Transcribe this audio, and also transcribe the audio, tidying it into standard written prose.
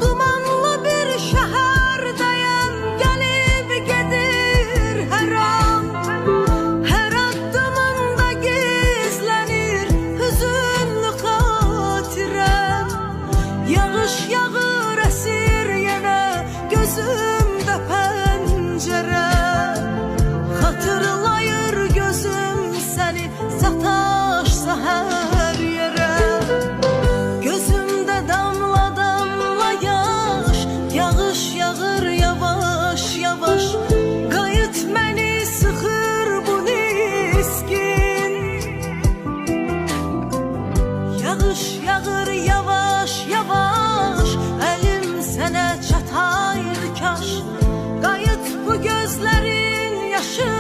Dumanlı bir şeherdeyim, gelip gedir her an. Her addımında gizlenir hüzünlü hatirem. Yağış yağır esir yine gözümde pencere. Hatırlayır gözüm seni sataşsa her yere. Gözümde damla damla yaş, yağış yağır yavaş yavaş. Qayıt məni sıxır bu niskin. Yağış yağır yavaş yavaş, elim sənə çataydı kaş. Qayıt bu gözlerin yaşı